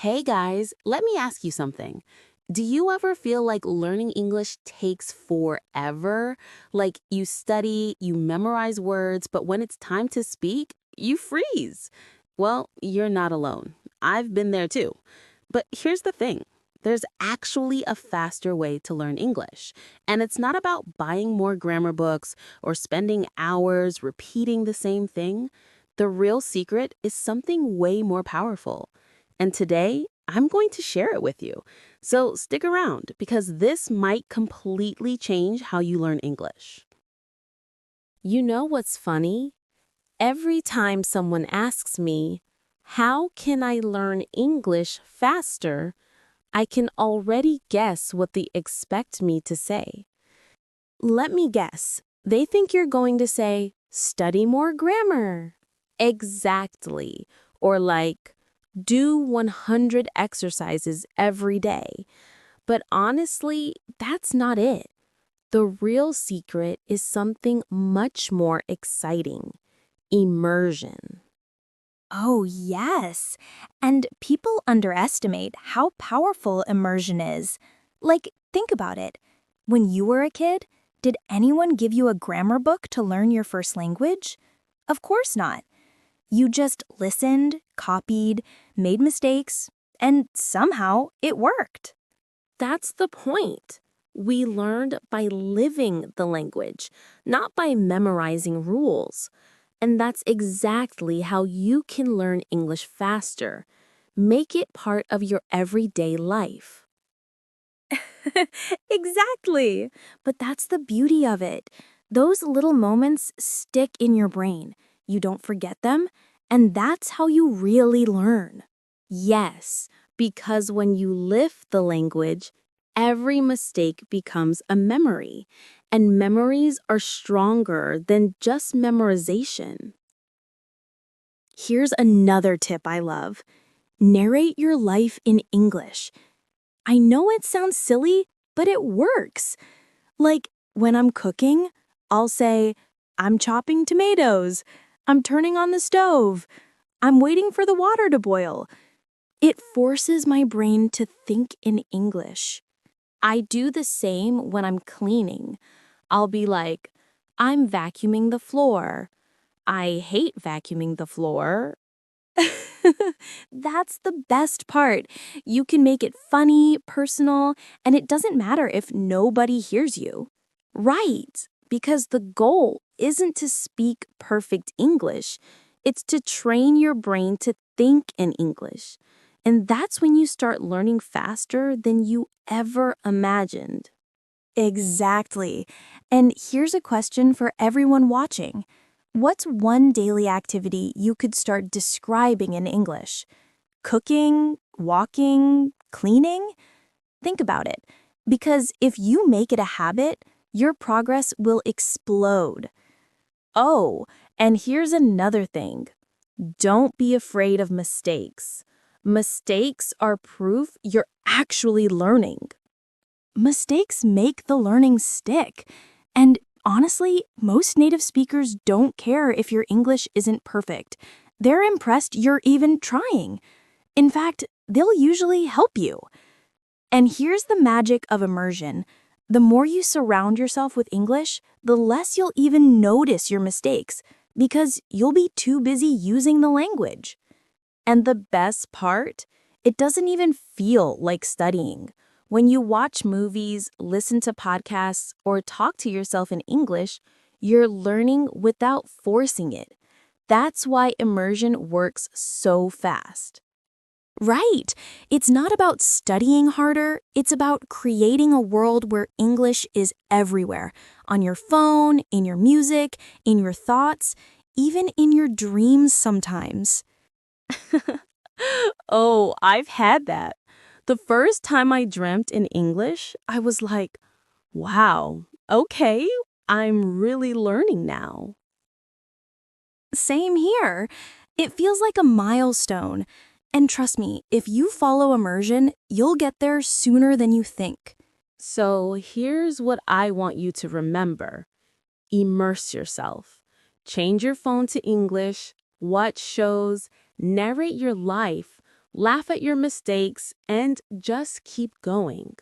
Hey guys, let me ask you something. Do you ever feel like learning English takes forever? Like you study, you memorize words, but when it's time to speak, you freeze. Well, you're not alone. I've been there too. But here's the thing. There's actually a faster way to learn English. And it's not about buying more grammar books or spending hours repeating the same thing. The real secret is something way more powerful. And today, I'm going to share it with you. So stick around because this might completely change how you learn English. You know what's funny? Every time someone asks me, how can I learn English faster? I can already guess what they expect me to say. Let me guess. They think you're going to say, study more grammar. Exactly. Or like, do 100 exercises every day. But honestly, that's not it. The real secret is something much more exciting: immersion. Oh, yes. And people underestimate how powerful immersion is. Like, think about it. When you were a kid, did anyone give you a grammar book to learn your first language? Of course not. You just listened, copied, made mistakes, and somehow it worked. That's the point. We learned by living the language, not by memorizing rules. And that's exactly how you can learn English faster. Make it part of your everyday life. Exactly. But that's the beauty of it. Those little moments stick in your brain. You don't forget them, and that's how you really learn. Yes, because when you live the language, every mistake becomes a memory, and memories are stronger than just memorization. Here's another tip I love. Narrate your life in English. I know it sounds silly, but it works. Like, when I'm cooking, I'll say, I'm chopping tomatoes. I'm turning on the stove. I'm waiting for the water to boil. It forces my brain to think in English. I do the same when I'm cleaning. I'll be like, I'm vacuuming the floor. I hate vacuuming the floor. That's the best part. You can make it funny, personal, and it doesn't matter if nobody hears you. Right, because the goal isn't to speak perfect English. It's to train your brain to think in English. And that's when you start learning faster than you ever imagined. Exactly. And here's a question for everyone watching. What's one daily activity you could start describing in English? Cooking, walking, cleaning? Think about it. Because if you make it a habit, your progress will explode. Oh, and here's another thing. Don't be afraid of mistakes. Mistakes are proof you're actually learning. Mistakes make the learning stick. And honestly, most native speakers don't care if your English isn't perfect. They're impressed you're even trying. In fact, they'll usually help you. And here's the magic of immersion. The more you surround yourself with English, the less you'll even notice your mistakes because you'll be too busy using the language. And the best part? It doesn't even feel like studying. When you watch movies, listen to podcasts, or talk to yourself in English, you're learning without forcing it. That's why immersion works so fast. Right. It's not about studying harder. It's about creating a world where English is everywhere. On your phone, in your music, in your thoughts, even in your dreams sometimes. Oh, I've had that. The first time I dreamt in English, I was like, wow, okay, I'm really learning now. Same here. It feels like a milestone. And trust me, if you follow immersion, you'll get there sooner than you think. So here's what I want you to remember. Immerse yourself. Change your phone to English, watch shows, narrate your life, laugh at your mistakes, and just keep going.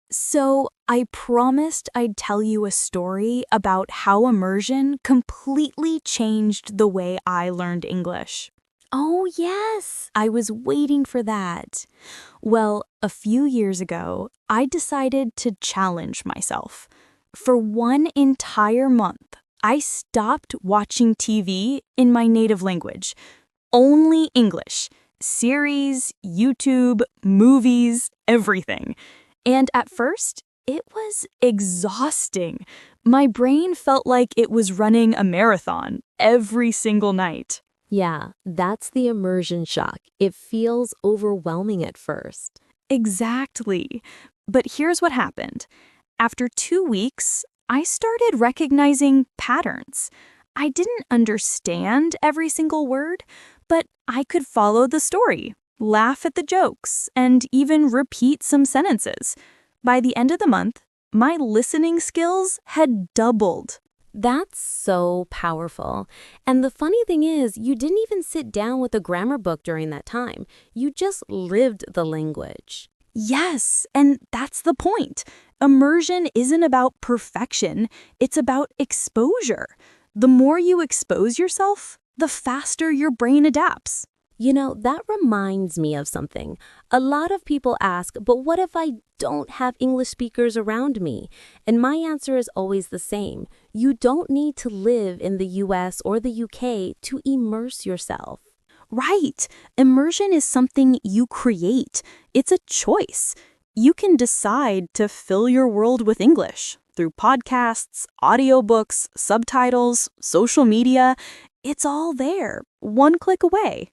So, I promised I'd tell you a story about how immersion completely changed the way I learned English. Oh, yes, I was waiting for that. Well, a few years ago, I decided to challenge myself. For one entire month, I stopped watching TV in my native language. Only English. Series, YouTube, movies, everything. And at first, it was exhausting. My brain felt like it was running a marathon every single night. Yeah, that's the immersion shock. It feels overwhelming at first. Exactly. But here's what happened. After 2 weeks, I started recognizing patterns. I didn't understand every single word, but I could follow the story, laugh at the jokes, and even repeat some sentences. By the end of the month, my listening skills had doubled. That's so powerful. And the funny thing is, you didn't even sit down with a grammar book during that time. You just lived the language. Yes, and that's the point. Immersion isn't about perfection, it's about exposure. The more you expose yourself, the faster your brain adapts. You know, that reminds me of something. A lot of people ask, but what if I don't have English speakers around me? And my answer is always the same. You don't need to live in the US or the UK to immerse yourself. Right. Immersion is something you create. It's a choice. You can decide to fill your world with English through podcasts, audiobooks, subtitles, social media. It's all there, one click away.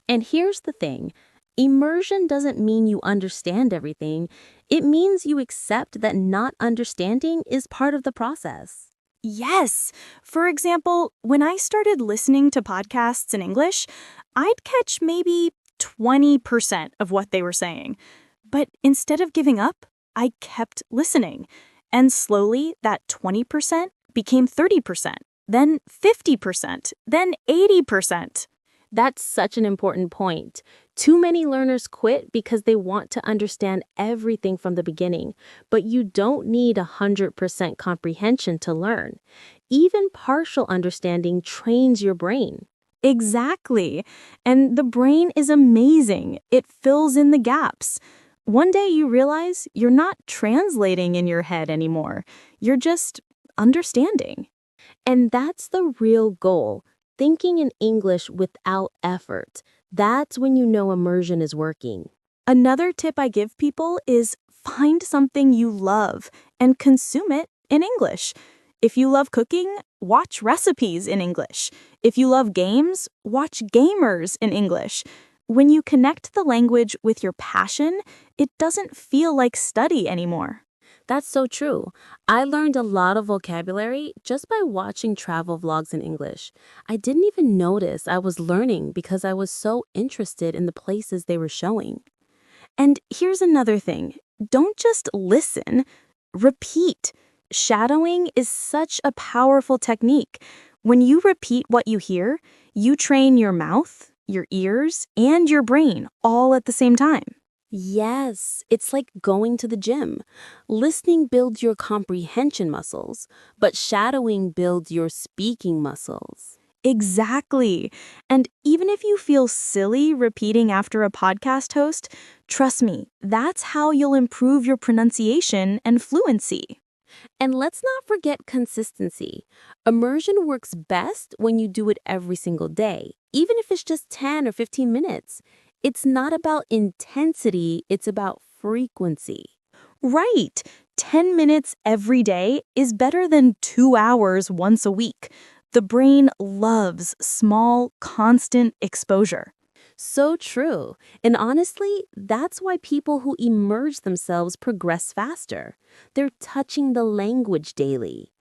And here's the thing. Immersion doesn't mean you understand everything. It means you accept that not understanding is part of the process. Yes. For example, when I started listening to podcasts in English, I'd catch maybe 20% of what they were saying. But instead of giving up, I kept listening. And slowly, that 20% became 30%, then 50%, then 80%. That's such an important point. Too many learners quit because they want to understand everything from the beginning, but you don't need 100% comprehension to learn. Even partial understanding trains your brain. Exactly. And the brain is amazing. It fills in the gaps. One day you realize you're not translating in your head anymore. You're just understanding. And that's the real goal. Thinking in English without effort. That's when you know immersion is working. Another tip I give people is find something you love and consume it in English. If you love cooking, watch recipes in English. If you love games, watch gamers in English. When you connect the language with your passion, it doesn't feel like study anymore. That's so true. I learned a lot of vocabulary just by watching travel vlogs in English. I didn't even notice I was learning because I was so interested in the places they were showing. And here's another thing. Don't just listen, repeat. Shadowing is such a powerful technique. When you repeat what you hear, you train your mouth, your ears, and your brain all at the same time. Yes, it's like going to the gym. Listening builds your comprehension muscles, but shadowing builds your speaking muscles. Exactly. And even if you feel silly repeating after a podcast host, trust me, that's how you'll improve your pronunciation and fluency. And let's not forget consistency. Immersion works best when you do it every single day, even if it's just 10 or 15 minutes. It's not about intensity, it's about frequency. Right. 10 minutes every day is better than 2 hours once a week. The brain loves small, constant exposure. So true. And honestly, that's why people who immerse themselves progress faster. They're touching the language daily.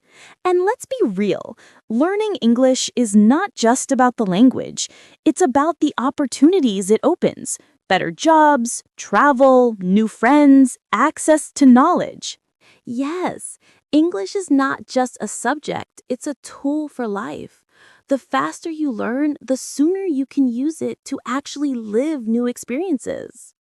And let's be real, learning English is not just about the language. It's about the opportunities it opens. Better jobs, travel, new friends, access to knowledge. Yes, English is not just a subject, it's a tool for life. The faster you learn, the sooner you can use it to actually live new experiences.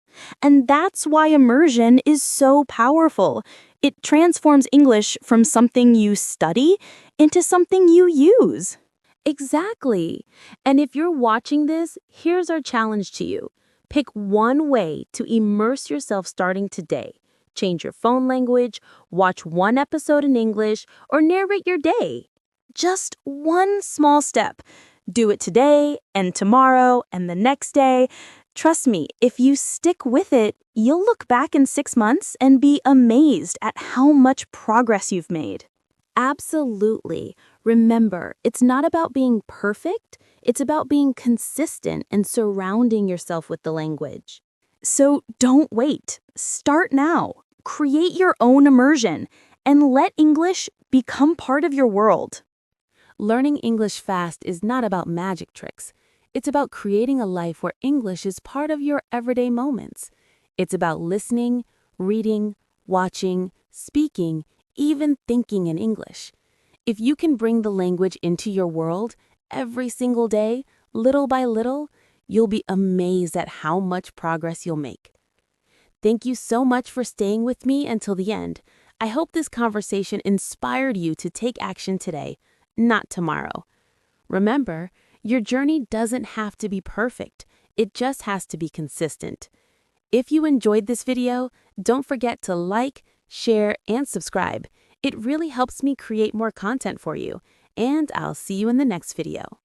And that's why immersion is so powerful. It transforms English from something you study into something you use. Exactly. And if you're watching this, here's our challenge to you. Pick one way to immerse yourself starting today. Change your phone language, watch one episode in English, or narrate your day. Just one small step. Do it today and tomorrow and the next day. Trust me, if you stick with it, you'll look back in 6 months and be amazed at how much progress you've made. Absolutely. Remember, it's not about being perfect, it's about being consistent and surrounding yourself with the language. So don't wait. Start now. Create your own immersion and let English become part of your world. Learning English fast is not about magic tricks. It's about creating a life where English is part of your everyday moments. It's about listening, reading, watching, speaking, even thinking in English. If you can bring the language into your world every single day, little by little, you'll be amazed at how much progress you'll make. Thank you so much for staying with me until the end. I hope this conversation inspired you to take action today, not tomorrow. Remember, your journey doesn't have to be perfect. It just has to be consistent. If you enjoyed this video, don't forget to like, share, and subscribe. It really helps me create more content for you, and I'll see you in the next video.